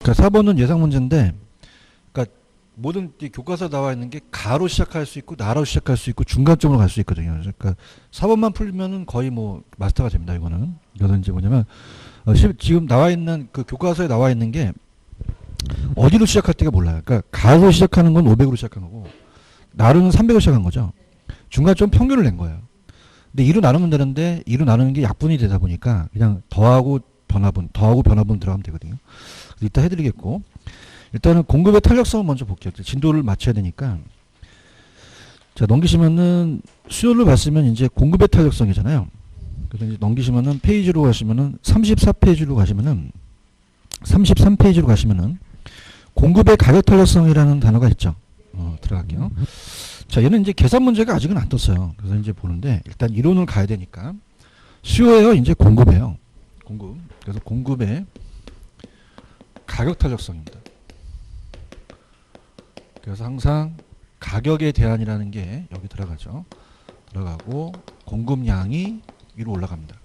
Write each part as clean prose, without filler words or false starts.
그러니까 4번은 예상 문제인데, 그러니까 모든 이 교과서 나와 있는 게 가로 시작할 수 있고 나로 시작할 수 있고 중간점으로 갈 수 있거든요. 그러니까 4번만 풀면은 거의 뭐 마스터가 됩니다. 이거는 이제 뭐냐면 지금 나와 있는 그 교과서에 나와 있는 게 어디로 시작할 때가 몰라요. 그러니까 가로 시작하는 건 500으로 시작한 거고 나로는 300으로 시작한 거죠. 중간점 평균을 낸 거예요. 근데 2로 나누면 되는데 2로 나누는 게 약분이 되다 보니까 그냥 더하고 변화분 들어가면 되거든요. 이따 해드리겠고, 일단은 공급의 탄력성을 먼저 볼게요. 진도를 맞춰야 되니까. 자, 넘기시면은 수요를 봤으면 이제 공급의 탄력성이잖아요. 그래서 이제 넘기시면은 페이지로 가시면은 34페이지로 가시면은 33페이지로 가시면은 공급의 가격 탄력성이라는 단어가 있죠. 들어갈게요. 자, 얘는 이제 계산 문제가 아직은 안 떴어요. 그래서 이제 보는데 일단 이론을 가야 되니까 수요예요, 이제 공급이에요. 공급. 그래서 공급의 가격 탄력성입니다. 그래서 항상 가격의 대안이라는 게 여기 들어가죠. 들어가고 공급량이 위로 올라갑니다.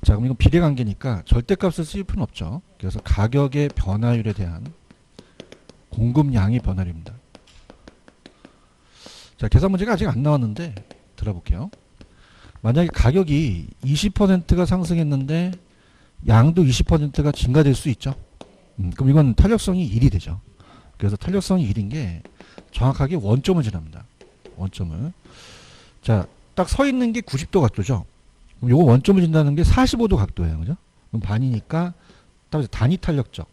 자, 그럼 이건 비례관계니까 절대값을 쓸 필요는 없죠. 그래서 가격의 변화율에 대한 공급량이 변화율입니다. 자, 계산 문제가 아직 안 나왔는데 들어볼게요. 만약에 가격이 20%가 상승했는데 양도 20%가 증가될 수 있죠. 그럼 이건 탄력성이 1이 되죠. 그래서 탄력성이 1인 게 정확하게 원점을 지납니다. 원점을. 자, 딱 서 있는 게 90도 각도죠. 그럼 요거 원점을 진다는 게 45도 각도예요. 그죠? 그럼 반이니까 단위 탄력적.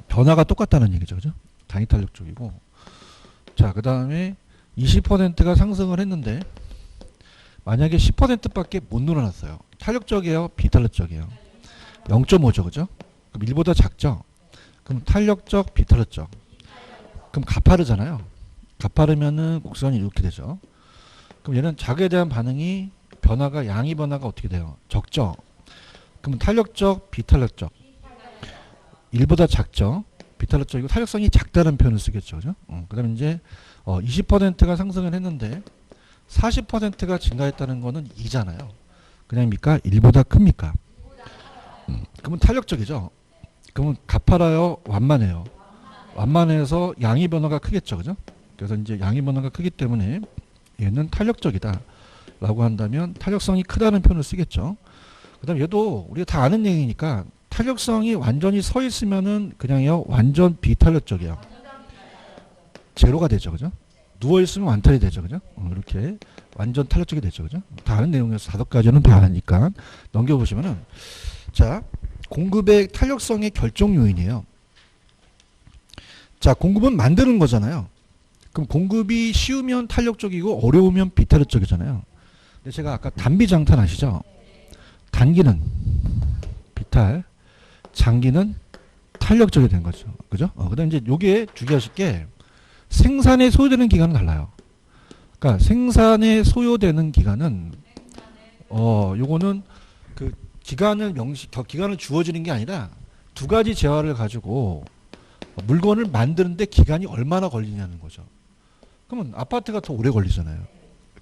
변화가 똑같다는 얘기죠. 그죠? 단위 탄력적이고. 자, 그 다음에 20%가 상승을 했는데 만약에 10%밖에 못 늘어났어요. 탄력적이에요? 비탄력적이에요? 0.5죠. 그죠? 그럼 1보다 작죠? 그럼 탄력적, 비탄력적. 그럼 가파르잖아요. 가파르면은 곡선이 이렇게 되죠. 그럼 얘는 작에 대한 반응이 변화가 양이 변화가 어떻게 돼요? 적죠. 그럼 탄력적, 비탄력적. 1보다 작죠. 비탄력적이고 탄력성이 작다는 표현을 쓰겠죠. 그죠? 그다음에 이제 20%가 상승을 했는데 40%가 증가했다는 거는 2잖아요. 그냥입니까? 1보다 큽니까? 그러면 탄력적이죠. 그러면 가파라요? 완만해요? 완만해서 양의 변화가 크겠죠. 그죠? 그래서 이제 양의 변화가 크기 때문에 얘는 탄력적이다 라고 한다면 탄력성이 크다는 표현을 쓰겠죠. 그 다음에 얘도 우리가 다 아는 얘기니까 탄력성이 완전히 서 있으면은 그냥요 완전 비탄력적이에요. 제로가 되죠. 그죠? 누워있으면 완탄이 되죠. 그죠? 이렇게 완전 탄력적이 되죠. 그죠? 다 아는 내용에서 5가지는 다 아니까 넘겨보시면은, 자, 공급의 탄력성의 결정 요인이에요. 자, 공급은 만드는 거잖아요. 그럼 공급이 쉬우면 탄력적이고 어려우면 비탄력적이잖아요. 근데 제가 아까 단비장탄 아시죠? 단기는 비탈, 장기는 탄력적이 된 거죠. 그죠? 그다음 이제 요게 주의하실 게 생산에 소요되는 기간은 달라요. 그러니까 생산에 소요되는 기간은 요거는 그 기간을 기간을 주어지는 게 아니라 두 가지 재화를 가지고 물건을 만드는데 기간이 얼마나 걸리냐는 거죠. 그러면 아파트가 더 오래 걸리잖아요.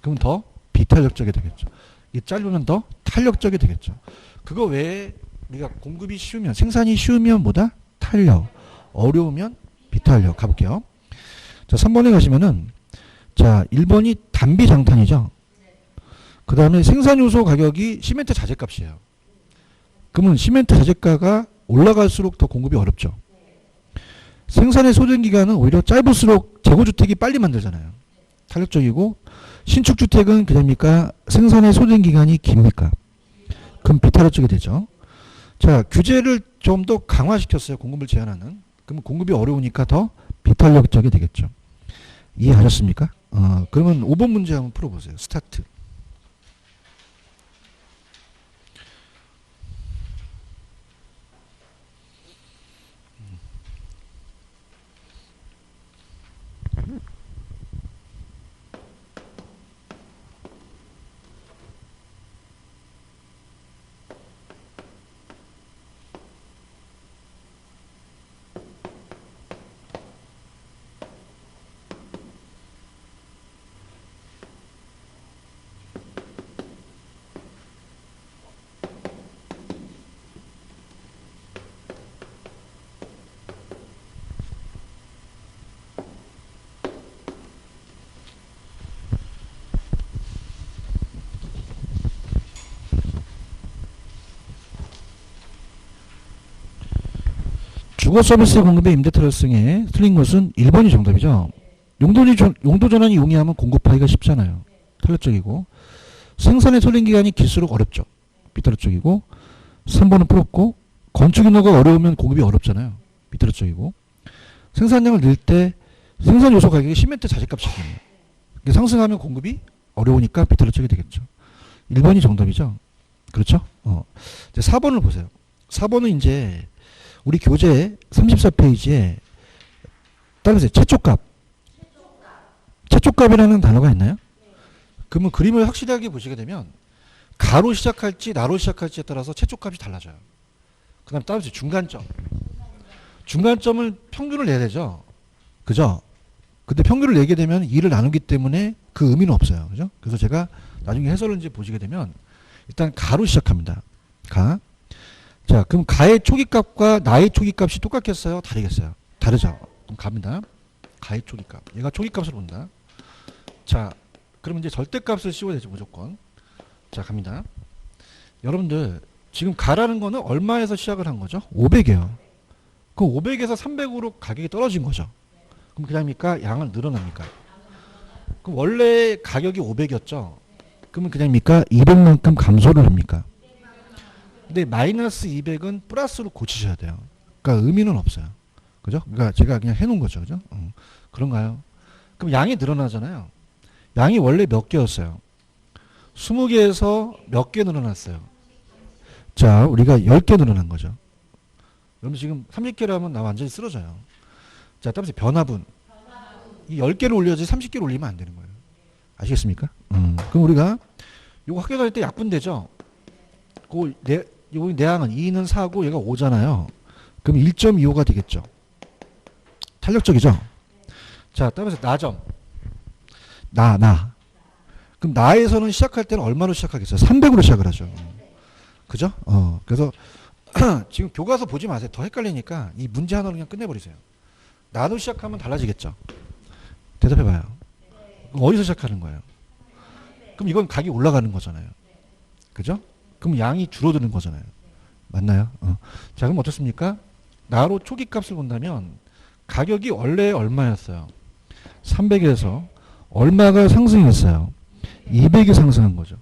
그러면 더 비탄력적이 되겠죠. 이 짧으면 더 탄력적이 되겠죠. 그거 외에 우리가 공급이 쉬우면, 생산이 쉬우면 뭐다? 탄력. 어려우면 비탄력. 가볼게요. 자, 3번에 가시면은, 자, 1번이 단비장탄이죠. 그 다음에 생산요소 가격이 시멘트 자재값이에요. 그러면 시멘트 자재가가 올라갈수록 더 공급이 어렵죠. 생산의 소진 기간은 오히려 짧을수록 재고주택이 빨리 만들잖아요. 탄력적이고, 신축주택은 그냥입니까? 생산의 소진 기간이 깁니까? 그럼 비탄력적이 되죠. 자, 규제를 좀 더 강화시켰어요. 공급을 제한하는. 그러면 공급이 어려우니까 더 비탄력적이 되겠죠. 이해하셨습니까? 그러면 5번 문제 한번 풀어보세요. 스타트. 주거 서비스 공급의 임대 타협성에 틀린 것은 1번이 정답이죠. 용도 전환이 용이하면 공급하기가 쉽잖아요. 탄력적이고. 생산의 소련 기간이 길수록 어렵죠. 비탄력적이고. 3번은 부럽고. 건축 인허가 어려우면 공급이 어렵잖아요. 비탄력적이고. 생산량을 늘 때 생산 요소 가격이 시멘트 자재값이 상승하면 공급이 어려우니까 비탄력적이 되겠죠. 1번이 정답이죠. 그렇죠? 이제 4번을 보세요. 4번은 이제 우리 교재 34페이지에 따라서 최초값. 최초값이라는 단어가 있나요? 그러면 그림을 확실하게 보시게 되면 가로 시작할지 나로 시작할지에 따라서 최초값이 달라져요. 그 다음에 따라서 중간점. 중간점을 평균을 내야 되죠. 그죠? 근데 평균을 내게 되면 2를 나누기 때문에 그 의미는 없어요. 그죠? 그래서 제가 나중에 해설을 이제 보시게 되면 일단 가로 시작합니다. 가. 자, 그럼 가의 초기값과 나의 초기값이 똑같겠어요? 다르겠어요? 다르죠? 그럼 갑니다. 가의 초기값. 얘가 초기값을 본다. 자, 그러면 이제 절대값을 씌워야 되죠, 무조건. 자, 갑니다. 여러분들, 지금 가라는 거는 얼마에서 시작을 한 거죠? 500이에요. 그럼 500에서 300으로 가격이 떨어진 거죠. 그럼 그냥입니까? 양을 늘어납니까? 그럼 원래 가격이 500이었죠? 그러면 그냥입니까? 200만큼 감소를 합니까? 근데 마이너스 200은 플러스로 고치셔야 돼요. 그러니까 의미는 없어요. 그죠? 그러니까 제가 그냥 해놓은 거죠. 그죠? 그런가요? 그럼 양이 늘어나잖아요. 양이 원래 몇 개였어요? 20개에서 몇 개 늘어났어요? 자, 우리가 10개 늘어난 거죠. 그럼 지금 30개라면 나 완전히 쓰러져요. 자, 따라서 변화분. 이 10개를 올려야지 30개를 올리면 안 되는 거예요. 아시겠습니까? 그럼 우리가 요거 학교 다닐 때 약분되죠? 요거 내항은 2는 4고 얘가 5잖아요. 그럼 1.25가 되겠죠. 탄력적이죠? 자, 따라서 나점. 그럼 나에서는 시작할 때는 얼마로 시작하겠어요? 300으로 시작을 하죠. 그죠? 그래서 지금 교과서 보지 마세요. 더 헷갈리니까 이 문제 하나로 그냥 끝내버리세요. 나로 시작하면 달라지겠죠? 대답해봐요. 그럼 어디서 시작하는 거예요? 그럼 이건 가격이 올라가는 거잖아요. 그죠? 그럼 양이 줄어드는 거잖아요. 맞나요? 자, 그럼 어떻습니까? 나로 초기 값을 본다면 가격이 원래 얼마였어요? 300에서 얼마가 상승했어요? 200이 상승한 거죠.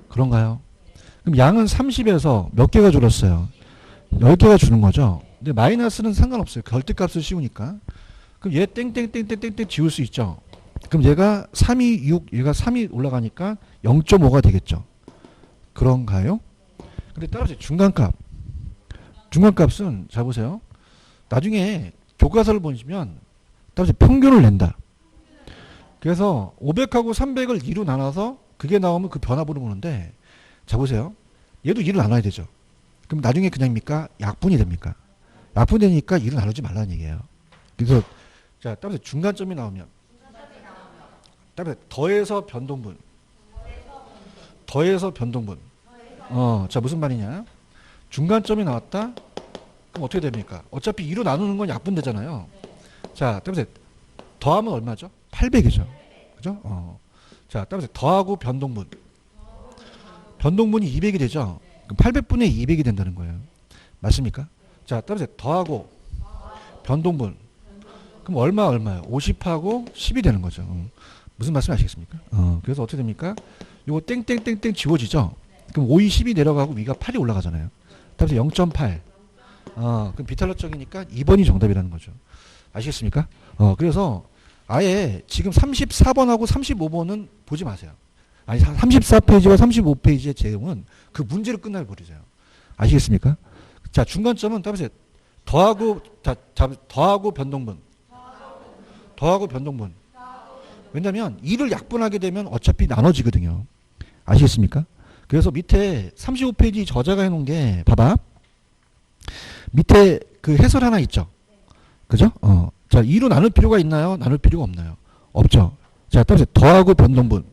그런가요? 그럼 양은 30에서 몇 개가 줄었어요? 10개가 주는 거죠. 근데 마이너스는 상관없어요. 절대값을 씌우니까. 그럼 얘 땡땡땡땡땡땡 지울 수 있죠. 그럼 얘가 3이 6, 얘가 3이 올라가니까 0.5가 되겠죠. 그런가요? 근데 따라서 중간값. 중간값은 잘 보세요. 나중에 교과서를 보시면 따라서 평균을 낸다. 그래서 500하고 300을 2로 나눠서 그게 나오면 그 변화분을 보는데 자 보세요. 얘도 2로 나눠야 되죠. 그럼 나중에 그냥입니까? 약분이 됩니까? 약분되니까 2로 나누지 말라는 얘기예요. 그래서 자 따라서 중간점이 나오면 따라서 더해서 변동분. 자 무슨 말이냐? 중간점이 나왔다? 그럼 어떻게 됩니까? 어차피 2로 나누는 건 약분되잖아요. 자 따라서 더하면 얼마죠? 800이죠. 그죠? 자 따라서 더하고 변동분. 변동분이 200이 되죠. 그럼 800분의 200이 된다는 거예요. 맞습니까? 자 따라서 더하고 변동분. 그럼 얼마예요? 50하고 10이 되는 거죠. 무슨 말씀 아시겠습니까? 그래서 어떻게 됩니까? 요거 땡땡땡땡 지워지죠? 그럼 5이 10이 내려가고 위가 8이 올라가잖아요. 따라서 0.8. 그럼 비탄력적이니까 2번이 정답이라는 거죠. 아시겠습니까? 그래서 아예 지금 34번하고 35번은 보지 마세요. 아니 34페이지와 35페이지의 제용은 그 문제로 끝나버리세요. 아시겠습니까? 자 중간점은 따라서 더하고 변동분. 왜냐면 2를 약분하게 되면 어차피 나눠지거든요. 아시겠습니까? 그래서 밑에 35페이지 저자가 해놓은 게 봐봐. 밑에 그 해설 하나 있죠. 그죠? 자 2로 나눌 필요가 있나요? 나눌 필요가 없나요? 없죠. 자 따라서 더하고 변동분.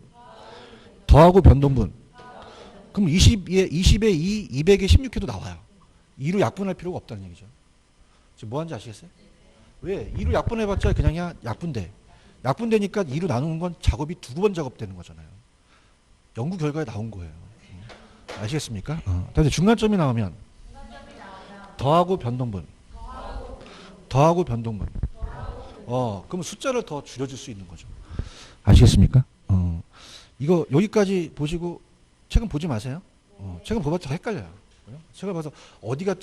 그럼 20에 2, 200에 16해도 나와요. 2로 약분할 필요가 없다는 얘기죠. 지금 뭐 하는지 아시겠어요? 왜? 2로 약분해봤자 그냥 약분돼. 약분되니까 2로 나누는 건 작업이 2번 작업되는 거잖아요. 연구 결과에 나온 거예요. 아시겠습니까? 그래서 중간점이 나오면 더하고 변동분. 더하고 변동분. 그럼 숫자를 더 줄여줄 수 있는 거죠. 아시겠습니까? 이거 여기까지 보시고 책은 보지 마세요. 책은 보봤자 헷갈려요. 책을 봐서 어디가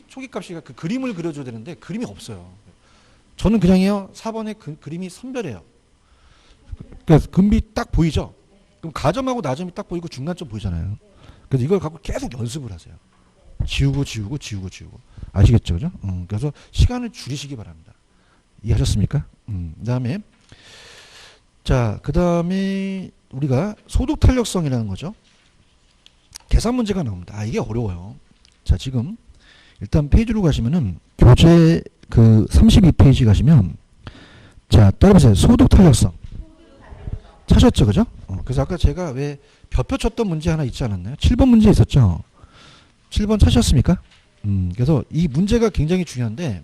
초기값이가 그 그림을 그려줘야 되는데 그림이 없어요. 저는 그냥요 4번에 그림이 선별해요. 그러니까 금비 딱 보이죠? 그럼 가점하고 나점이 딱 보이고 중간점 보이잖아요. 그래서 이걸 갖고 계속 연습을 하세요. 지우고. 아시겠죠? 그죠? 그래서 시간을 줄이시기 바랍니다. 이해하셨습니까? 그다음에 자, 그다음에 우리가 소득 탄력성이라는 거죠. 계산 문제가 나옵니다. 이게 어려워요. 자, 지금 일단 페이지로 가시면은 교재 그 32페이지 가시면 자, 따라보세요. 소득 탄력성. 찾았죠, 그죠? 그래서 아까 제가 왜 벼표 쳤던 문제 하나 있지 않았나요? 7번 문제 있었죠. 7번 찾으셨습니까? 그래서 이 문제가 굉장히 중요한데,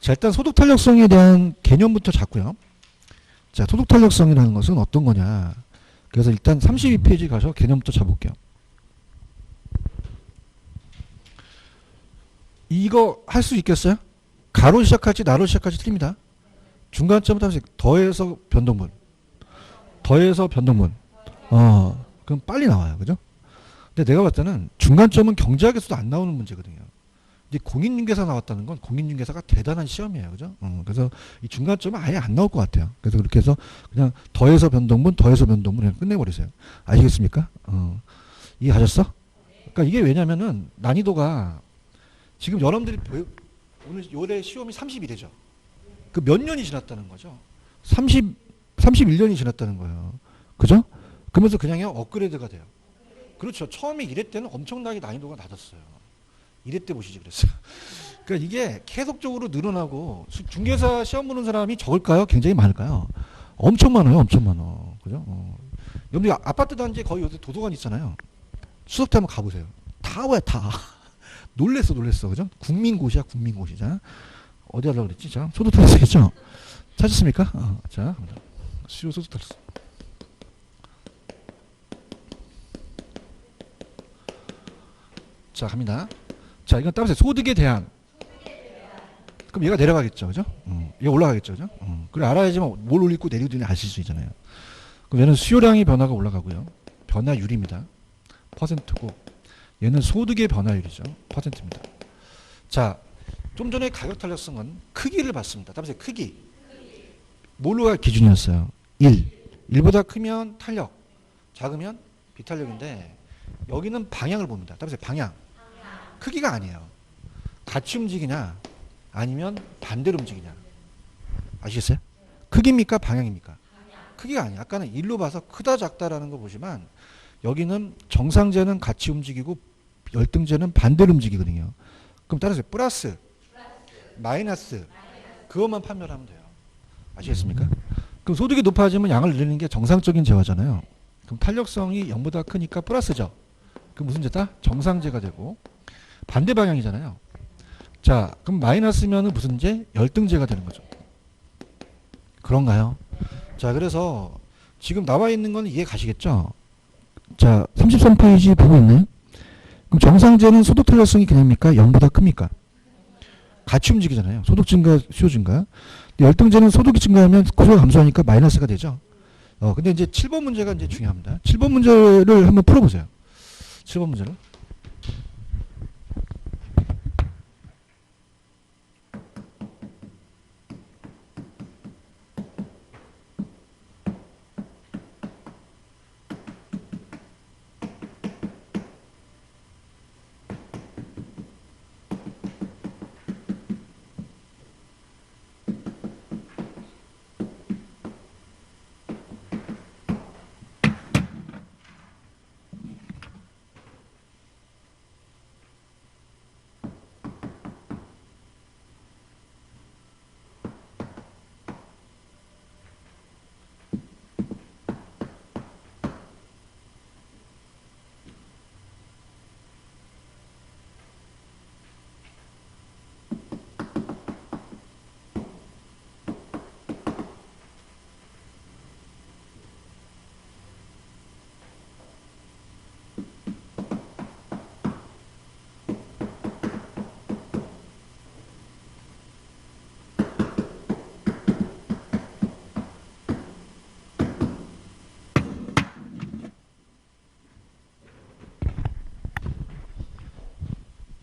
자, 일단 소득 탄력성에 대한 개념부터 잡고요. 자, 소득 탄력성이라는 것은 어떤 거냐. 그래서 일단 32페이지 가서 개념부터 잡을게요. 이거 할 수 있겠어요? 가로 시작할지 나로 시작할지 틀립니다. 중간점부터 하세요. 더해서 변동분. 그럼 빨리 나와요. 그죠? 근데 내가 봤을 때는 중간점은 경제학에서도 안 나오는 문제거든요. 이제 공인중개사 나왔다는 건 공인중개사가 대단한 시험이에요. 그죠? 그래서 이 중간점은 아예 안 나올 것 같아요. 그래서 그렇게 해서 그냥 더해서 변동분 그냥 끝내버리세요. 아시겠습니까? 이해하셨어? 그러니까 이게 왜냐면은 난이도가 지금 여러분들이 오늘 올해 시험이 31회죠. 그 몇 년이 지났다는 거죠. 31년이 지났다는 거예요. 그죠? 그러면서 그냥요 업그레이드가 돼요. 그렇죠. 처음에 1회 때는 엄청나게 난이도가 낮았어요. 1회 때 보시지 그랬어요. 그러니까 이게 계속적으로 늘어나고 중개사 시험 보는 사람이 적을까요? 굉장히 많을까요? 엄청 많아요. 엄청 많아. 그죠? 여러분들 아파트 단지에 거의 요새 도서관 있잖아요. 수석 때 한번 가보세요. 다 왜 다. 놀랬어. 그죠? 국민고시야. 어디 하려고 그랬지? 자, 소득 탈락했죠? 찾았습니까? 자, 수요 소득 탈락. 자, 갑니다. 자, 이건 따보세요. 소득에 대한. 그럼 얘가 내려가겠죠. 그죠? 얘가 올라가겠죠. 그죠? 그래, 알아야지만 뭘 올리고 내리고 아실 수 있잖아요. 그럼 얘는 수요량의 변화가 올라가고요. 변화율입니다. 퍼센트고, 얘는 소득의 변화율이죠. 퍼센트입니다. 자, 좀 전에 가격 탄력성은 크기를 봤습니다. 따보세요. 크기. 뭘로가 기준이었어요? 1. 1보다 크면 탄력, 작으면 비탄력인데, 여기는 방향을 봅니다. 따보세요. 방향. 크기가 아니에요. 같이 움직이냐 아니면 반대로 움직이냐. 아시겠어요? 크기입니까? 방향입니까? 크기가 아니에요. 아까는 1로 봐서 크다 작다라는 거 보지만 여기는 정상제는 같이 움직이고 열등제는 반대로 움직이거든요. 그럼 따라서 플러스, 마이너스 그것만 판별하면 돼요. 아시겠습니까? 그럼 소득이 높아지면 양을 늘리는 게 정상적인 제화잖아요. 그럼 탄력성이 0보다 크니까 플러스죠. 그럼 무슨 제다? 정상제가 되고 반대 방향이잖아요. 자, 그럼 마이너스면은 무슨 제? 열등제가 되는 거죠. 그런가요? 자, 그래서 지금 나와 있는 건 이해 가시겠죠? 자, 33페이지 보고 있나요? 그럼 정상제는 소득 탄력성이 그냥입니까? 0보다 큽니까? 같이 움직이잖아요. 소득 증가, 수요 증가. 근데 열등제는 소득이 증가하면 수요가 감소하니까 마이너스가 되죠. 근데 이제 7번 문제가 이제 중요합니다. 7번 문제를 한번 풀어보세요. 7번 문제를.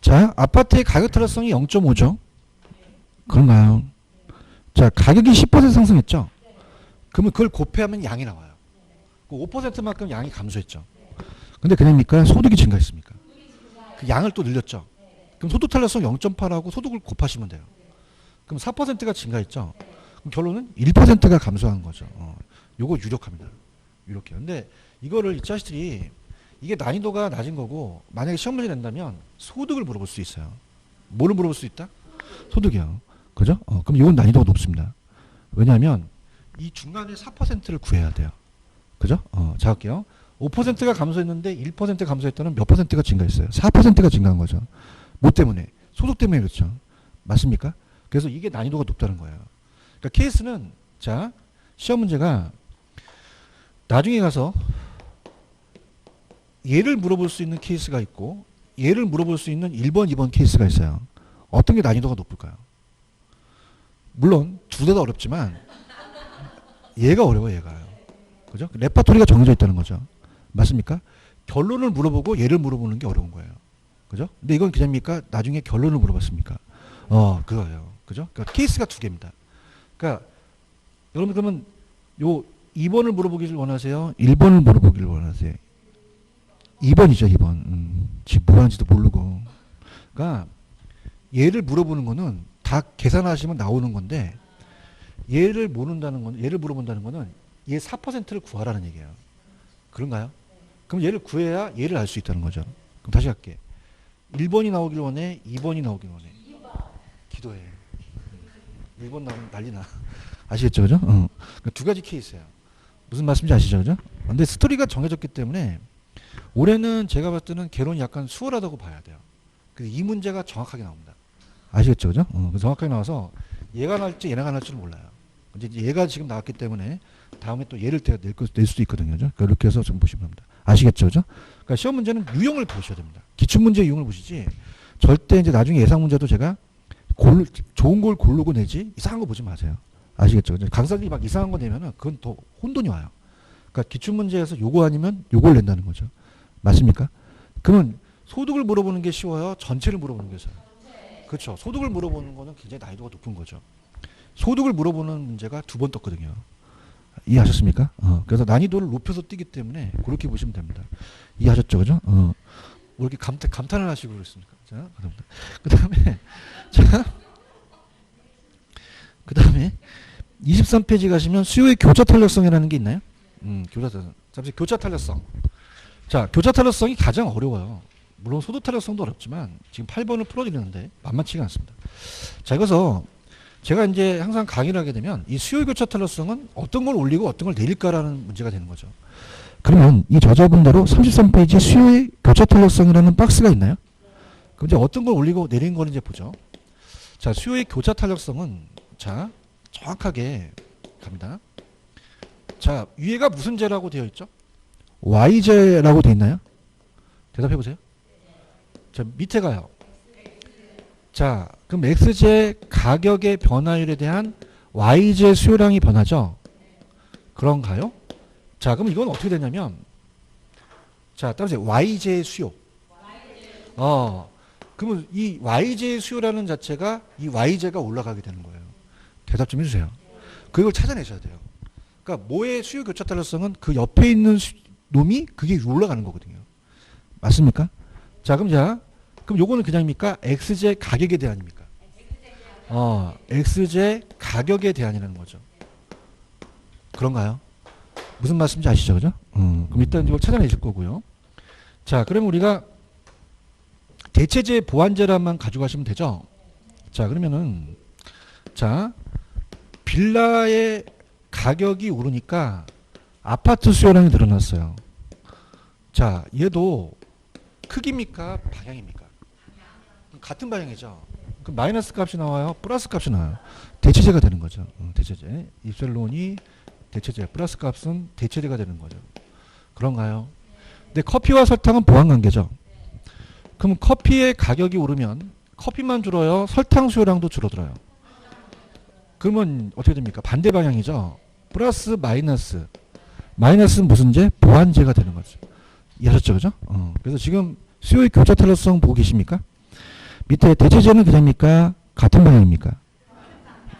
자, 아파트의 가격 탄력성이 0.5죠. 그런가요? 자, 가격이 10% 상승했죠. 그러면 그걸 곱해하면 양이 나와요. 그 5%만큼 양이 감소했죠. 근데 그냥입니까? 소득이 증가했습니까? 그 양을 또 늘렸죠. 그럼 소득 탄력성 0.8하고 소득을 곱하시면 돼요. 그럼 4%가 증가했죠. 그럼 결론은 1%가 감소한 거죠. 요거 유력합니다. 유력해요. 근데 이거를 이 자식들이 이게 난이도가 낮은 거고 만약에 시험 문제 낸다면 소득을 물어볼 수 있어요. 뭐를 물어볼 수 있다? 소득이요. 그죠? 그럼 이건 난이도가 높습니다. 왜냐하면 이 중간에 4%를 구해야 돼요. 그죠? 자 할게요. 5%가 감소했는데 1% 감소했다는 몇 %가 증가했어요? 4%가 증가한 거죠. 뭐 때문에? 소득 때문에 그렇죠. 맞습니까? 그래서 이게 난이도가 높다는 거예요. 그러니까 케이스는 자 시험 문제가 나중에 가서 얘를 물어볼 수 있는 케이스가 있고 얘를 물어볼 수 있는 1번, 2번 케이스가 있어요. 어떤 게 난이도가 높을까요? 물론 둘 다 어렵지만 얘가 어려워요. 얘가요. 그죠? 레파토리가 정해져 있다는 거죠. 맞습니까? 결론을 물어보고 얘를 물어보는 게 어려운 거예요. 그죠? 근데 이건 그냥입니까? 나중에 결론을 물어봤습니까? 그거예요. 그죠? 그러니까 케이스가 두 개입니다. 그러니까 여러분 그러면 요 2번을 물어보기를 원하세요? 1번을 물어보기를 원하세요? 2번이죠, 2번. 지금 뭐 하는지도 모르고. 그러니까 얘를 물어보는 거는 다 계산하시면 나오는 건데 얘를 모른다는 건 얘를 물어본다는 거는 얘 4%를 구하라는 얘기예요. 그런가요? 그럼 얘를 구해야 얘를 알 수 있다는 거죠. 그럼 다시 할게. 1번이 나오길 원해, 2번이 나오길 원해. 기도해. 1번 나오면 난리나. 아시겠죠, 그죠? 그러니까 두 가지 케이스예요. 무슨 말씀인지 아시죠, 그죠? 근데 스토리가 정해졌기 때문에 올해는 제가 봤을 때는 개론이 약간 수월하다고 봐야 돼요. 그래서 이 문제가 정확하게 나옵니다. 아시겠죠, 그죠? 정확하게 나와서 얘가 나올지 얘가 나올지는 몰라요. 이제 얘가 지금 나왔기 때문에 다음에 또 얘를 낼 수도 있거든요. 그죠? 그러니까 이렇게 해서 좀 보시면 됩니다. 아시겠죠, 그죠? 그러니까 시험 문제는 유형을 보셔야 됩니다. 기출 문제 유형을 보시지 절대 이제 나중에 예상 문제도 제가 좋은 걸 고르고 내지 이상한 거 보지 마세요. 아시겠죠? 그죠? 강사들이 막 이상한 거 내면은 그건 더 혼돈이 와요. 그러니까 기출 문제에서 요거 아니면 요걸 낸다는 거죠. 맞습니까? 그러면 소득을 물어보는 게 쉬워요? 전체를 물어보는 게 쉬워요? 그렇죠. 소득을 물어보는 거는 굉장히 난이도가 높은 거죠. 소득을 물어보는 문제가 두 번 떴거든요. 이해하셨습니까? 그래서 난이도를 높여서 뛰기 때문에 그렇게 보시면 됩니다. 이해하셨죠? 그죠? 뭐 이렇게 감탄을 하시고 그랬습니까? 자, 그 다음에 23페이지 가시면 수요의 교차 탄력성이라는 게 있나요? 교차 탄력성. 자, 교차 탄력성이 가장 어려워요. 물론 소득 탄력성도 어렵지만 지금 8번을 풀어드리는데 만만치가 않습니다. 자, 이거서 제가 이제 항상 강의를 하게 되면 이 수요 교차 탄력성은 어떤 걸 올리고 어떤 걸 내릴까라는 문제가 되는 거죠. 그러면 이 저자분대로 33페이지 수요의 교차 탄력성이라는 박스가 있나요? 그럼 이제 어떤 걸 올리고 내린 거는 이제 보죠. 자, 수요의 교차 탄력성은 자, 정확하게 갑니다. 자, 위에가 무슨 제라고 되어 있죠? Y제라고 되어 있나요? 대답해 보세요. 자, 밑에 가요. 자, 그럼 X제 가격의 변화율에 대한 Y제 수요량이 변하죠? 그런가요? 자, 그럼 이건 어떻게 되냐면, 자, 따라서 Y제 수요. 그러면 이 Y제 수요라는 자체가 이 Y제가 올라가게 되는 거예요. 대답 좀 해주세요. 그걸 찾아내셔야 돼요. 그러니까 뭐의 수요 교차 탄력성은 그 옆에 있는 놈이 그게 올라가는 거거든요. 맞습니까? 자, 그럼 요거는 그냥입니까? X제 가격에 대한입니까? X제 가격에 대한이라는 거죠. 그런가요? 무슨 말씀인지 아시죠? 그죠? 그럼 일단 이걸 찾아내실 거고요. 자, 그러면 우리가 대체제 보완제란만 가져가시면 되죠? 자, 그러면은, 자, 빌라의 가격이 오르니까 아파트 수요량이 늘어났어요. 자, 얘도 크기입니까? 방향입니까? 같은 방향이죠. 그럼 마이너스 값이 나와요? 플러스 값이 나와요? 대체제가 되는 거죠. 대체제. 입셀론이 대체제. 플러스 값은 대체제가 되는 거죠. 그런가요? 근데 커피와 설탕은 보완관계죠. 그럼 커피의 가격이 오르면 커피만 줄어요? 설탕 수요량도 줄어들어요. 그러면 어떻게 됩니까? 반대 방향이죠. 플러스 마이너스. 마이너스는 무슨 제? 보완제가 되는 거죠. 이해하셨죠? 그죠? 그래서 지금 수요의 교차 탄력성 보고 계십니까? 밑에 대체제는 그냥입니까? 같은 방향입니까?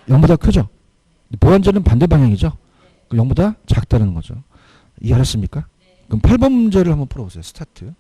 0보다 크죠? 보완제는 반대 방향이죠? 0보다 작다는 거죠. 이해하셨습니까? 그럼 8번 문제를 한번 풀어보세요. 스타트.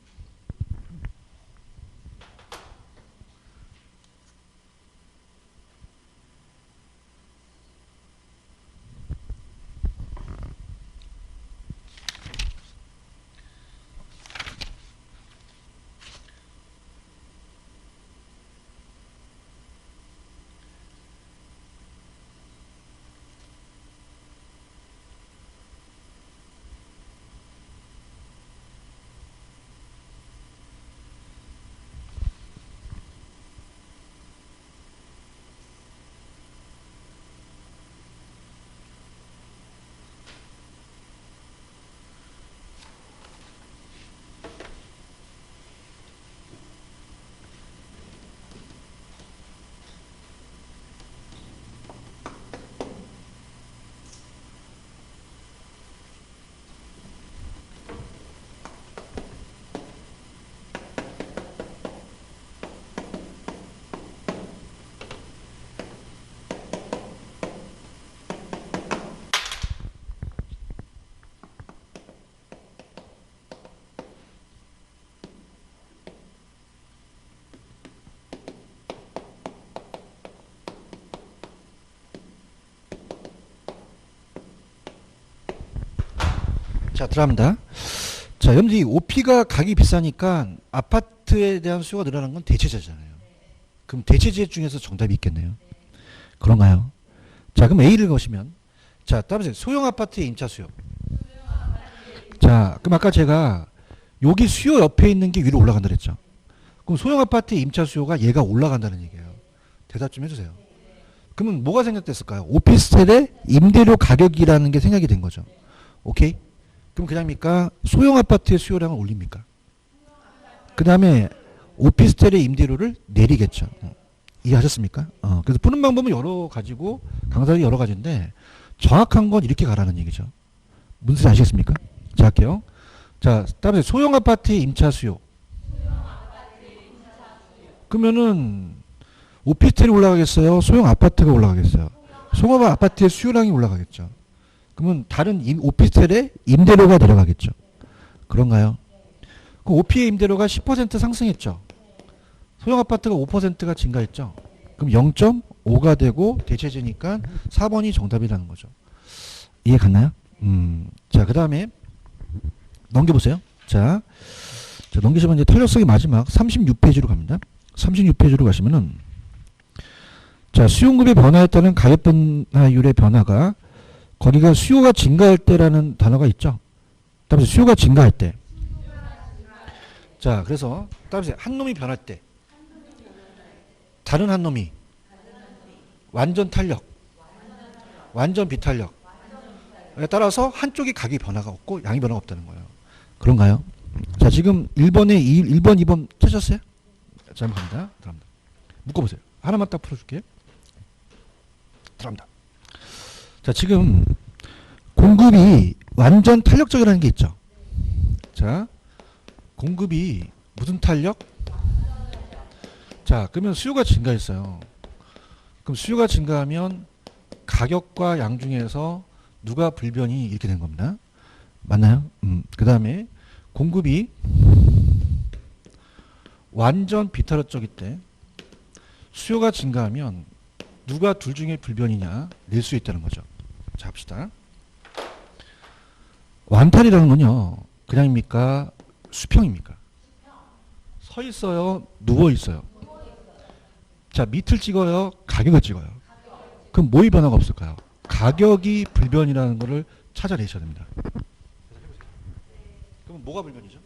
자, 들어갑니다. 자, 여러분들 이 OP가 가격이 비싸니까 아파트에 대한 수요가 늘어나는 건 대체제잖아요. 그럼 대체제 중에서 정답이 있겠네요. 그런가요? 자, 그럼 A를 보시면, 자, 따라서 소형 아파트의 임차 수요. 자, 그럼 아까 제가 여기 수요 옆에 있는 게 위로 올라간다 그랬죠. 그럼 소형 아파트의 임차 수요가 얘가 올라간다는 얘기예요. 대답 좀 해주세요. 그러면 뭐가 생각됐을까요? 오피스텔의 임대료 가격이라는 게 생각이 된 거죠. 오케이? 그럼 그냥입니까? 소형 아파트의 수요량을 올립니까? 그 다음에 오피스텔의 임대료를 내리겠죠. 이해하셨습니까? 그래서 푸는 방법은 여러 가지고 강사들이 여러 가지인데 정확한 건 이렇게 가라는 얘기죠. 무슨 소리 아시겠습니까? 자, 할게요. 자, 다음에 소형 아파트의 임차 수요. 그러면은 오피스텔이 올라가겠어요? 소형 아파트가 올라가겠어요? 소형 아파트의 수요량이 올라가겠죠. 그러면 다른 오피스텔의 임대료가 내려가겠죠. 그런가요? 그 오피의 임대료가 10% 상승했죠. 소형 아파트가 5%가 증가했죠. 그럼 0.5가 되고 대체제니까 4번이 정답이라는 거죠. 이해 갔나요? 자, 그 다음에 넘겨보세요. 자, 넘기시면 이제 탄력성의 마지막 36페이지로 갑니다. 36페이지로 가시면은 자, 수요급의 변화에 따른 가격 변화율의 변화가 거기가 수요가 증가할 때라는 단어가 있죠. 다음에 수요가 증가할 때. 자, 그래서 다음에 한 놈이 변할 때. 다른 한 놈이 완전 탄력, 완전 비탄력에 따라서 한쪽이 가격이 변화가 없고 양이 변화가 없다는 거예요. 그런가요? 자, 지금 1번, 2번 찾으셨어요? 자, 한번 갑니다. 들어갑니다. 묶어보세요. 하나만 딱 풀어줄게요. 들어갑니다. 자, 지금 공급이 완전 탄력적이라는 게 있죠. 자, 공급이 무슨 탄력? 자, 그러면 수요가 증가했어요. 그럼 수요가 증가하면 가격과 양 중에서 누가 불변이 이렇게 된 겁니다. 맞나요? 그 다음에 공급이 완전 비탄력적일 때 수요가 증가하면 누가 둘 중에 불변이냐 낼 수 있다는 거죠. 자, 합시다. 완탄이라는 건요, 그냥입니까? 수평입니까? 서 있어요? 누워 있어요? 자, 밑을 찍어요? 가격을 찍어요? 그럼 뭐의 변화가 없을까요? 가격이 불변이라는 것을 찾아내셔야 됩니다. 그럼 뭐가 불변이죠?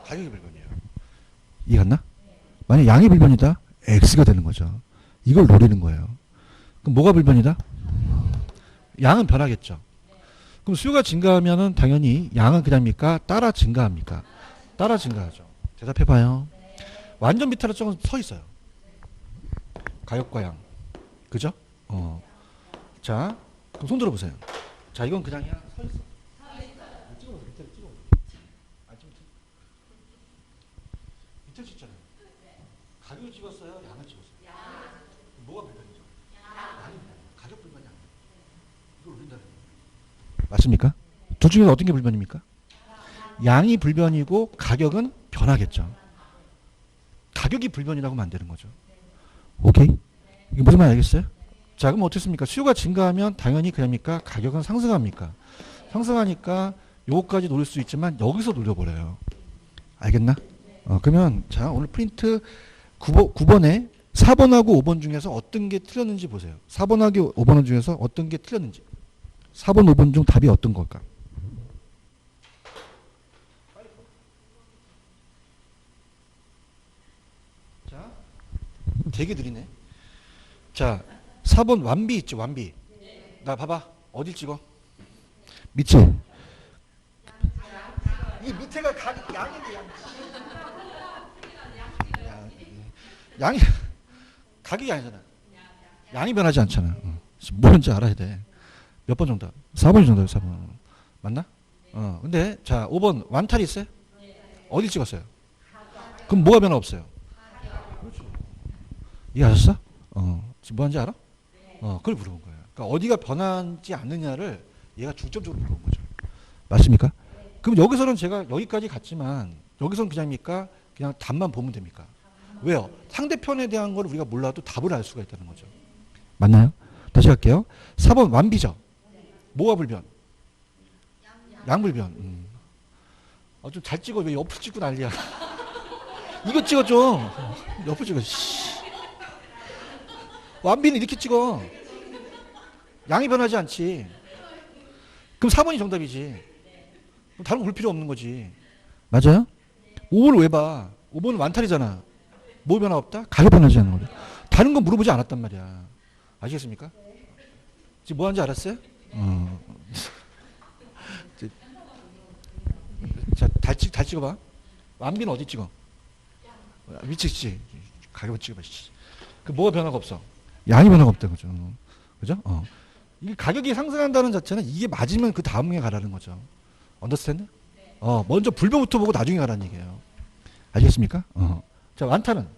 가격이 불변이에요. 이해갔나? 만약 양이 불변이다? X가 되는 거죠. 이걸 노리는 거예요. 그럼 뭐가 불변이다? 양은 변하겠죠. 그럼 수요가 증가하면은 당연히 양은 그냥입니까? 따라 증가합니까? 따라 증가하죠. 대답해봐요. 완전 비탄력적은 서 있어요. 가격과 양. 그죠? 자, 그럼 손 들어보세요. 자, 이건 그냥이야. 서 있어. 찍어보세요. 밑에 찍어보세요. 밑에 찍잖아요. 가격을 찍었어요? 양을 찍었어요? 뭐가 불변이죠? 양입니다. 가격 불변이 아니에요. 이걸 올린다는 거예요. 맞습니까? 둘 중에 어떤 게 불변입니까? 양이 불변이고 가격은 변하겠죠. 가격이 불변이라고 만드는 거죠. 오케이? 이게 무슨 말 알겠어요? 자, 그럼 어떻습니까? 수요가 증가하면 당연히 그럽니까? 가격은 상승합니까? 상승하니까 요거까지 노릴 수 있지만 여기서 노려버려요. 알겠나? 그러면 자, 오늘 프린트 9번에 4번하고 5번 중에서 어떤 게 틀렸는지 보세요. 4번하고 5번 중에서 어떤 게 틀렸는지. 4번, 5번 중 답이 어떤 걸까? 자, 되게 느리네. 자, 4번 완비 있죠, 완비. 나 봐봐. 어딜 찍어? 밑에. 이 밑에가 양인데, 양이 가격이 아니잖아. 양이 변하지 않잖아. 뭐인지 알아야 돼. 몇 번 정도? 4번 정도요, 4번. 맞나? 근데 자, 5번 완탈이 있어요? 어디 찍었어요? 그럼 뭐가 변화 없어요? 그렇죠. 이해하셨어? 지금 뭐 하는지 알아? 그걸 물어본 거예요. 그러니까 어디가 변하지 않느냐를 얘가 중점적으로 물어본 거죠. 맞습니까? 그럼 여기서는 제가 여기까지 갔지만 여기서는 그냥입니까? 그냥 답만 보면 됩니까? 왜요? 상대편에 대한 걸 우리가 몰라도 답을 알 수가 있다는 거죠. 맞나요? 다시 갈게요. 4번 완비죠. 뭐가 불변? 양불변. 좀 잘 찍어. 왜 옆을 찍고 난리야. 이거 찍어 좀. 옆을 찍어. 완비는 이렇게 찍어. 양이 변하지 않지. 그럼 4번이 정답이지. 다른 거 볼 필요 없는 거지. 맞아요? 5번을 왜 봐? 5번은 완탈이잖아. 뭐 변화 없다? 가격 변하지 않는 거죠. 다른 건 물어보지 않았단 말이야. 아시겠습니까? 지금 뭐 하는지 알았어요? 자, 달 찍어봐. 완비는 어디 찍어? 위치 찍지. 가격을 찍어봐. 그 뭐가 변화가 없어? 양이 변화가 없다는 거죠. 그죠? 이게 가격이 상승한다는 자체는 이게 맞으면 그 다음에 가라는 거죠. 언더스탠드? 먼저 불변부터 보고 나중에 가라는 얘기예요. 아시겠습니까? 자, 완타는?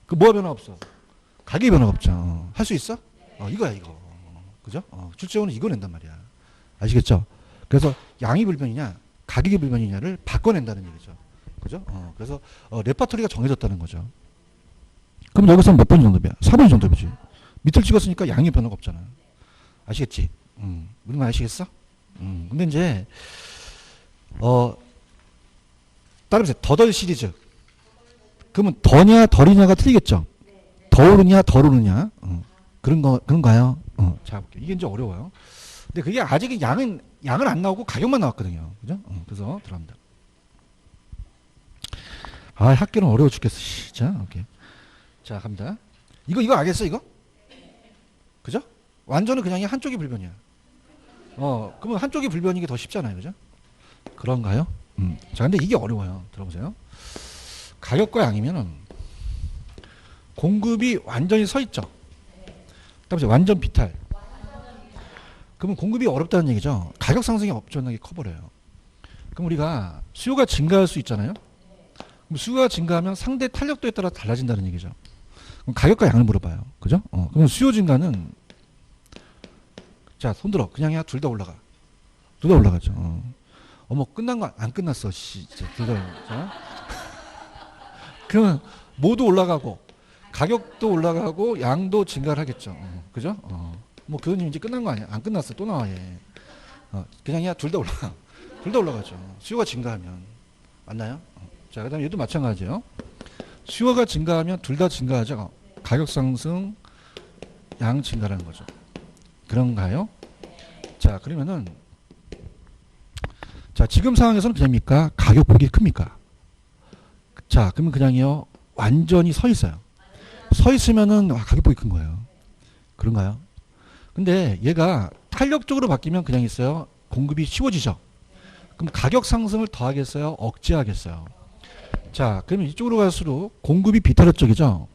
그 뭐가 변화 없어? 가격이 변화가 없죠. 할 수 있어? 이거야, 이거. 그죠? 출제원은 이거 낸단 말이야. 아시겠죠? 그래서 양이 불변이냐, 가격이 불변이냐를 바꿔낸다는 얘기죠. 그죠? 그래서 레파토리가 정해졌다는 거죠. 그럼 여기서 몇 번 정답이야? 4번 정답이지. 밑을 찍었으니까 양의 변화가 없잖아. 아시겠지? 무슨 말 아시겠어? 근데 이제 따라보세요. 더덜 시리즈. 그러면 더냐 덜이냐가 틀리겠죠? 더 오르냐 덜 오르냐. 그런가요? 자, 볼게요. 이게 이제 어려워요. 근데 그게 아직 양은 안 나오고 가격만 나왔거든요. 그죠? 그래서 들어갑니다. 학교는 어려워 죽겠어. 자, 오케이. 자, 갑니다. 이거 알겠어, 이거? 그죠? 완전은 그냥 한쪽이 불변이야. 그러면 한쪽이 불변인 게 더 쉽잖아요. 그죠? 그런가요? 자, 근데 이게 어려워요. 들어보세요. 가격과 양이면은 공급이 완전히 서 있죠. 그다음에 완전 비탈. 그러면 공급이 어렵다는 얘기죠. 가격 상승이 엄청나게 커버려요. 그럼 우리가 수요가 증가할 수 있잖아요. 그럼 수요가 증가하면 상대 탄력도에 따라 달라진다는 얘기죠. 그럼 가격과 양을 물어봐요. 그죠? 그럼 수요 증가는 자, 손들어. 그냥 해야 둘 다 올라가. 둘 다 올라가죠. 어머, 끝난 거 안 끝났어. 둘 다. 그러면 모두 올라가고 가격도 올라가고 양도 증가를 하겠죠. 그죠? 뭐 교수님 이제 끝난 거 아니야? 안 끝났어. 또 나와 얘. 그냥 해야 둘 다 올라가. 둘 다 올라가죠. 수요가 증가하면. 맞나요? 자, 그다음에 얘도 마찬가지예요. 수요가 증가하면 둘 다 증가하죠. 가격 상승, 양 증가라는 거죠. 그런가요? 자, 그러면은 자, 지금 상황에서는 그냥입니까? 가격폭이 큽니까? 자, 그러면 그냥이요. 완전히 서 있어요. 서 있으면은 가격폭이 큰 거예요. 그런가요? 근데 얘가 탄력적으로 바뀌면 그냥 있어요. 공급이 쉬워지죠. 그럼 가격 상승을 더하겠어요? 억제하겠어요? 자, 그러면 이쪽으로 갈수록 공급이 비탄력적이죠.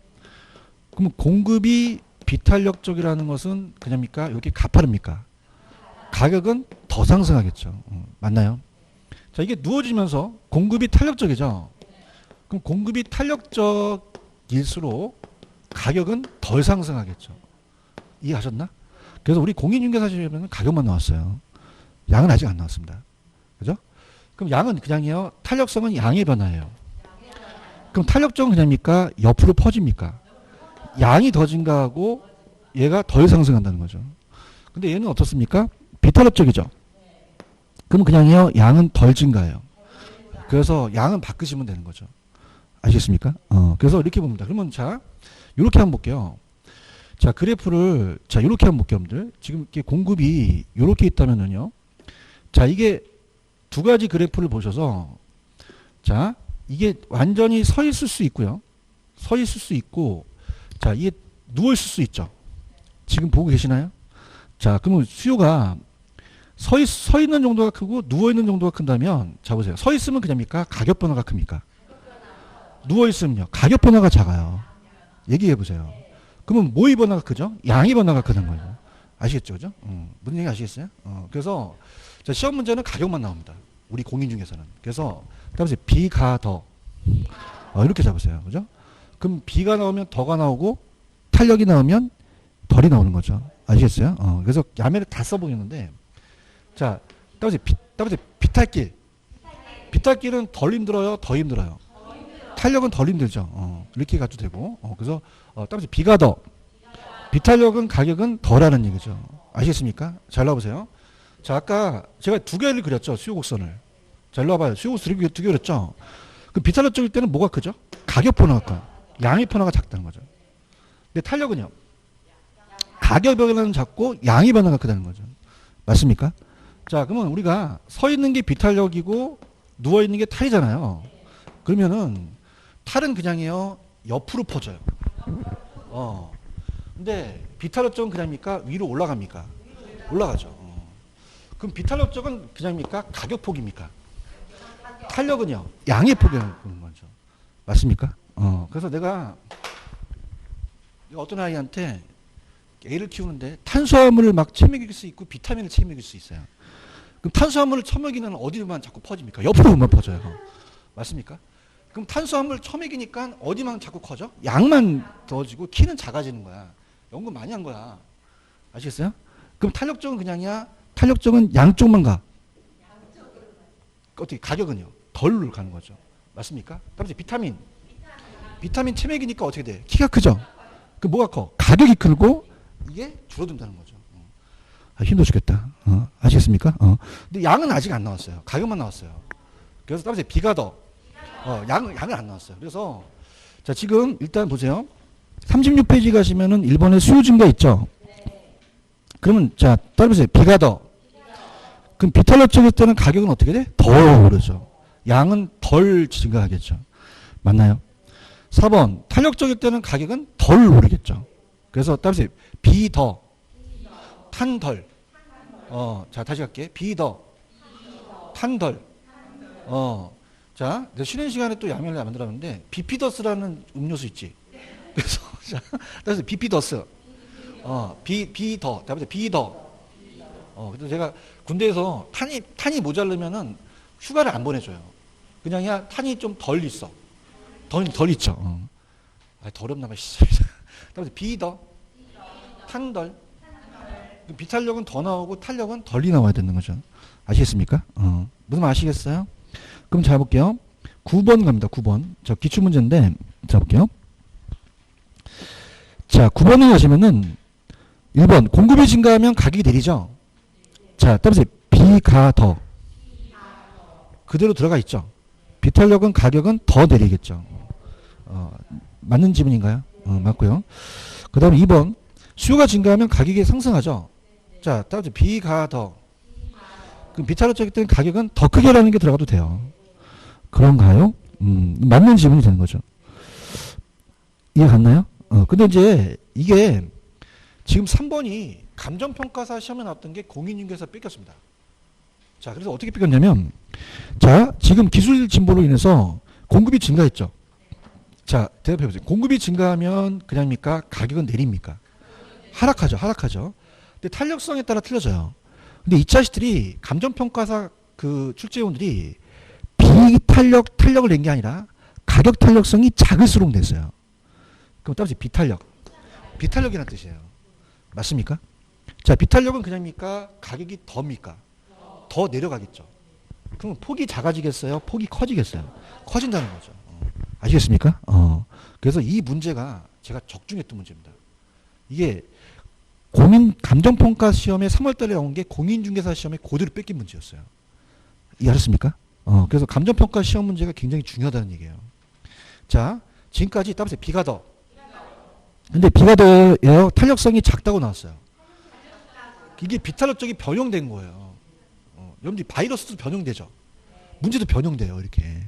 그럼 공급이 비탄력적이라는 것은 그냥입니까? 여기 가파릅니까? 가격은 더 상승하겠죠. 맞나요? 자, 이게 누워지면서 공급이 탄력적이죠. 그럼 공급이 탄력적일수록 가격은 덜 상승하겠죠. 이해하셨나? 그래서 우리 공인중개사 시험에는 가격만 나왔어요. 양은 아직 안 나왔습니다. 그죠? 그럼 양은 그냥이요. 탄력성은 양의 변화예요. 그럼 탄력적은 그냥입니까? 옆으로 퍼집니까? 양이 더 증가하고 얘가 덜 상승한다는 거죠. 근데 얘는 어떻습니까? 비탄력적이죠. 그럼 그냥요. 양은 덜 증가해요. 그래서 양은 바꾸시면 되는 거죠. 아시겠습니까? 그래서 이렇게 봅니다. 그러면 자, 이렇게 한번 볼게요. 자, 그래프를 자, 이렇게 한번 볼게요, 여러분들. 지금 이렇게 공급이 이렇게 있다면은요. 자, 이게 두 가지 그래프를 보셔서 자, 이게 완전히 서 있을 수 있고요. 서 있을 수 있고 자, 이게 누워 있을 수 있죠. 지금 보고 계시나요? 자, 그러면 수요가 서 있는 정도가 크고 누워 있는 정도가 큰다면 자 보세요. 서 있으면 그냥입니까? 가격 변화가 큽니까? 누워 있으면요. 가격 변화가 작아요. 얘기해 보세요. 그러면 뭐의 변화가 크죠? 양의 변화가 크는 거죠. 아시겠죠? 그죠? 무슨 얘기 아시겠어요? 그래서 자, 시험 문제는 가격만 나옵니다. 우리 공인중개사는. 그래서 따라서 B가 더 이렇게 잡으세요. 그죠? 그럼 B가 나오면 더가 나오고 탄력이 나오면 덜이 나오는 거죠. 아시겠어요? 그래서 야매를 다 써보겠는데 자, 따라서 비탈길. 비탈길은 덜 힘들어요? 더 힘들어요? 탄력은 덜 힘들죠. 이렇게 가도 되고. 그래서 따라서 B가 더. 비탄력은 가격은 덜하는 얘기죠. 아시겠습니까? 잘 나와보세요. 자, 아까 제가 두 개를 그렸죠. 수요 곡선을. 잘 나와봐요. 수요 곡선을 두 개 그렸죠. 그 비탄력적일 때는 뭐가 크죠? 가격 변화가 커요. 양의 변화가 작다는 거죠. 근데 탄력은요. 가격 변화는 작고 양의 변화가 크다는 거죠. 맞습니까? 자, 그러면 우리가 서 있는 게 비탄력이고 누워 있는 게 탈이잖아요. 그러면은 탈은 그냥이요. 옆으로 퍼져요. 근데 비탄력적은 그냥입니까? 위로 올라갑니까? 올라가죠. 그럼 비탄력적은 그냥입니까? 가격 폭입니까? 탄력은요. 양의 폭이라는 거죠. 맞습니까? 그래서 내가 어떤 아이한테 애를 키우는데 탄수화물을 막 처먹일 수 있고 비타민을 처먹일 수 있어요. 그럼 탄수화물을 처먹이는 어디만 자꾸 퍼집니까? 옆으로만 퍼져요. 맞습니까? 그럼 탄수화물 처먹이니까 어디만 자꾸 커져? 양만 더지고 키는 작아지는 거야. 연구 많이 한 거야. 아시겠어요? 그럼 탄력적은 그냥이야? 탄력적은 양쪽만 가. 어떻게 가격은요? 덜 가는 거죠. 맞습니까? 그럼 이제 비타민 체맥이니까 어떻게 돼? 키가 크죠? 그 뭐가 커? 가격이 크고 이게 줄어든다는 거죠. 힘들어 죽겠다. 아시겠습니까? 근데 양은 아직 안 나왔어요. 가격만 나왔어요. 그래서 따라서 B가 더. 양은 안 나왔어요. 그래서 자, 지금 일단 보세요. 36페이지 가시면은 1번에 수요 증가 있죠? 그러면 자, 따라보세요. B가 더. 그럼 비탄력적일 때는 가격은 어떻게 돼? 더 오르죠. 양은 덜 증가하겠죠. 맞나요? 4번 탄력적일 때는 가격은 덜 오르겠죠. 그래서 따라서 B 더. 탄 덜. 자, 다시 갈게. B 더. 탄 덜. 자, 쉬는 시간에 또 양면을 만들었는데 비피더스라는 음료수 있지. 그래서 자, 따라서 비피더스. B 더. 다음에 B 더. 그래서 제가 군대에서 탄이 모자르면은 휴가를 안 보내줘요. 그냥이야 탄이 좀 덜 있어. 덜 있죠. 덜 없나 봐. 따라서 B 더. 탄 덜. 비탄력은 더 나오고 탄력은 덜이 나와야 되는 거죠. 아시겠습니까? 무슨 말 아시겠어요? 그럼 잘 볼게요. 9번 갑니다. 9번. 자, 기출문제인데, 자, 볼게요. 자, 9번에 가시면은, 1번, 공급이 증가하면 가격이 내리죠? 자, 따라서 B가 더. 그대로 들어가 있죠? 비탄력은 가격은 더 내리겠죠? 맞는 지문인가요? 맞고요. 그 다음에 2번, 수요가 증가하면 가격이 상승하죠? 자, 따라서 B가 더. 그럼 비탄력적일 때는 가격은 더 크게라는 게 들어가도 돼요. 그런가요? 맞는 질문이 되는 거죠. 이해 갔나요? 근데 이제 이게 지금 3번이 감정평가사 시험에 나왔던 게 공인중개사 뺏겼습니다. 자, 그래서 어떻게 뺏겼냐면, 자, 지금 기술 진보로 인해서 공급이 증가했죠. 자, 대답해 보세요. 공급이 증가하면 그냥입니까? 가격은 내립니까? 하락하죠. 근데 탄력성에 따라 틀려져요. 근데 이 자식들이 감정평가사 그 출제위원들이 탄력을 낸 게 아니라 가격 탄력성이 작을수록 냈어요. 그럼 따라서 비탄력. 비탄력이라는 뜻이에요. 맞습니까? 자, 비탄력은 그냥입니까? 가격이 더입니까? 더 내려가겠죠. 그럼 폭이 작아지겠어요? 폭이 커지겠어요? 커진다는 거죠. 아시겠습니까? 그래서 이 문제가 제가 적중했던 문제입니다. 이게 감정평가 시험에 3월달에 나온 게 공인중개사 시험에 그대로 뺏긴 문제였어요. 이해하셨습니까? 그래서 감정평가 시험 문제가 굉장히 중요하다는 얘기예요. 자, 지금까지 따라서 비가 더. 근데 비가 더예요. 탄력성이 작다고 나왔어요. 이게 비탄력적이 변형된 거예요. 여러분들이 바이러스도 변형되죠. 문제도 변형돼요. 이렇게.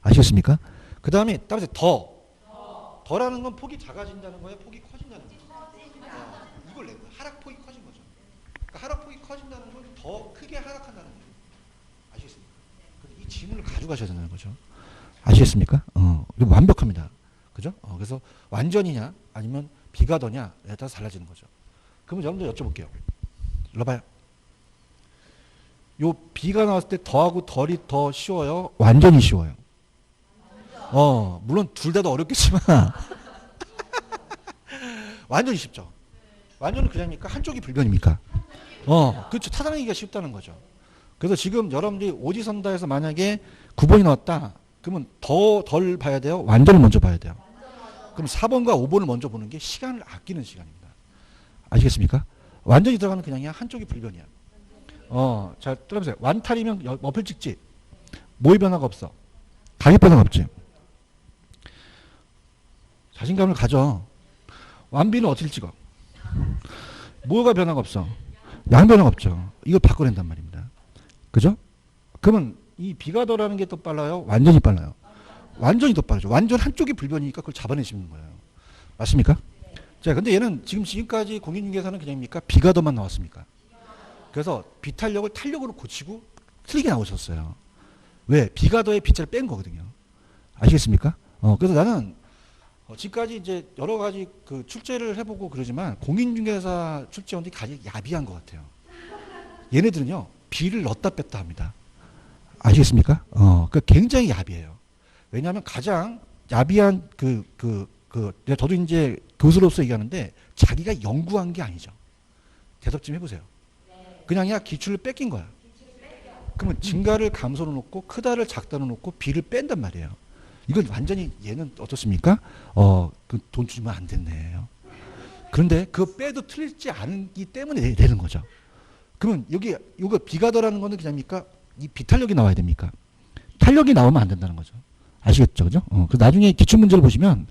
아시겠습니까? 그 다음에 따라서 더라는 건 폭이 작아진다는 거예요? 폭이 커진다는 거예요? 이걸 낸 거예요. 하락폭이 커진 거죠. 그러니까 하락폭이 커진다는 건 더 크게 하락한다는 거예요. 아시겠습니까? 이 지문을 가져가셔야 된다는 거죠. 아시겠습니까? 이거 완벽합니다. 그죠? 그래서 완전이냐 아니면 비가 더냐에 따라서 달라지는 거죠. 그러면 여러분들 여쭤볼게요. 일로 봐요. 요 비가 나왔을 때 더하고 덜이 더 쉬워요? 완전히 쉬워요? 물론 둘 다 어렵겠지만 완전히 쉽죠. 완전히 그냥입니까? 한쪽이 불변입니까? 그렇죠. 타당하기가 쉽다는 거죠. 그래서 지금 여러분들이 오지선다에서 만약에 9번이 나왔다. 그러면 덜 봐야 돼요? 완전히 먼저 봐야 돼요? 그럼 4번과 5번을 먼저 보는 게 시간을 아끼는 시간입니다. 아시겠습니까? 완전히 들어가면 그냥 한쪽이 불변이야. 자, 들어보세요. 완탈이면 어플 찍지? 뭐의 변화가 없어? 가격 변화가 없지? 자신감을 가져. 완비는 어떻게 찍어? 뭐가 변화가 없어? 양 변화가 없죠. 이걸 바꿔낸단 말입니다. 그죠? 그러면 이 비가 더라는 게 더 빨라요? 완전히 빨라요? 완전히 더 빠르죠. 완전 한쪽이 불변이니까 그걸 잡아내시는 거예요. 맞습니까? 자, 근데 얘는 지금까지 공인중개사는 그냥입니까? 비가 더만 나왔습니까? 그래서 비탄력을 탄력으로 고치고 틀리게 나오셨어요. 왜? 비가 더의 비자를 뺀 거거든요. 아시겠습니까? 그래서 나는 지금까지 이제 여러 가지 그 출제를 해보고 그러지만 공인중개사 출제원들이 가장 야비한 것 같아요. 얘네들은요, 비를 넣었다 뺐다 합니다. 아시겠습니까? 그 굉장히 야비해요. 왜냐하면 가장 야비한 저도 이제 교수로서 얘기하는데 자기가 연구한 게 아니죠. 대답 좀 해보세요. 그냥야 기출을 뺏긴 거야. 그러면 증가를 감소로 놓고 크다를 작다로 놓고 비를 뺀단 말이에요. 이건 완전히 얘는 어떻습니까? 그 돈 주면 안 됐네요. 그런데 그거 빼도 틀리지 않기 때문에 내는 거죠. 그러면 이거 비가 더라는 거는 그냥입니까? 이 비탄력이 나와야 됩니까? 탄력이 나오면 안 된다는 거죠. 아시겠죠? 그죠? 그 나중에 기출 문제를 보시면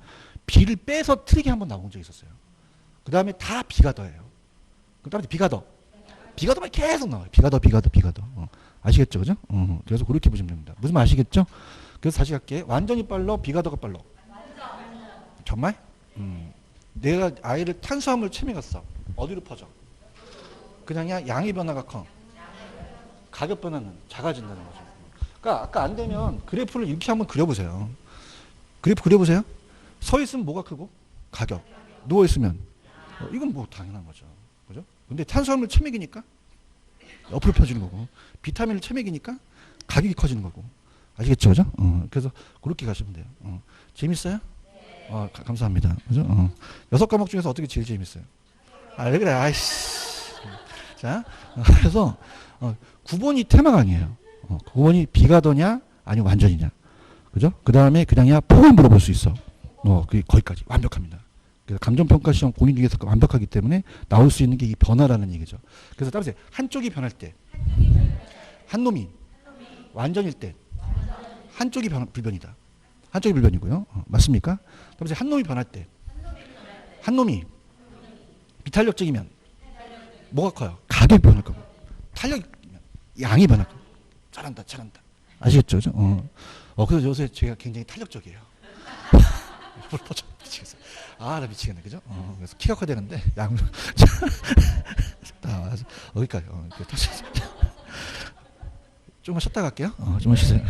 비를 빼서 틀리게 한번 나온 적이 있었어요. 그 다음에 다 비가 더예요. 그 다음에 비가 더. 비가 더만 계속 나와요. 비가 더. 아시겠죠? 그죠? 그래서 그렇게 보시면 됩니다. 무슨 말 아시겠죠? 그래서 다시 갈게. 완전히 빨라? 비가 더가 빨라? 정말? 내가 아이를 탄수화물 체맥했어. 어디로 퍼져? 그냥야 양의 변화가 커. 가격 변화는 작아진다는 거죠. 그러니까 아까 안 되면 그래프를 이렇게 한번 그려보세요. 그래프 그려보세요. 서 있으면 뭐가 크고? 가격. 누워 있으면 이건 뭐 당연한 거죠. 그죠? 근데 탄수화물 체맥이니까 옆으로 펴지는 거고, 비타민을 체맥이니까 가격이 커지는 거고. 아시겠죠? 그죠? 그래서 그렇게 가시면 돼요. 재밌어요? 감사합니다. 그죠? 6과목 중에서 어떻게 제일 재밌어요? 왜 그래? 아이씨. 자, 그래서 9번이 테마 강의예요. 9번이 비가 더냐 아니면 완전이냐. 그죠? 그 다음에 그냥야 폭을 물어볼 수 있어. 거기까지 완벽합니다. 그래서 감정평가 시험 공인중개사가 완벽하기 때문에 나올 수 있는 게 이 변화라는 얘기죠. 그래서 따라서 한쪽이 변할 때, 한 놈이 완전일 때, 한쪽이 불변이다. 한쪽이 불변이고요. 맞습니까? 따라서 한 놈이 변할 때, 한 놈이 비탄력적이면 뭐가 커요? 가격이 변할 거고, 탄력이면 양이 변할 거고. 잘한다. 아시겠죠? 그래서 요새 제가 굉장히 탄력적이에요. 미치겠어. 나 미치겠네. 그죠? 그래서 키가 커야 되는데, 양을. 여기까지. 좀만 쉬었다 갈게요. 좀만 쉬세요.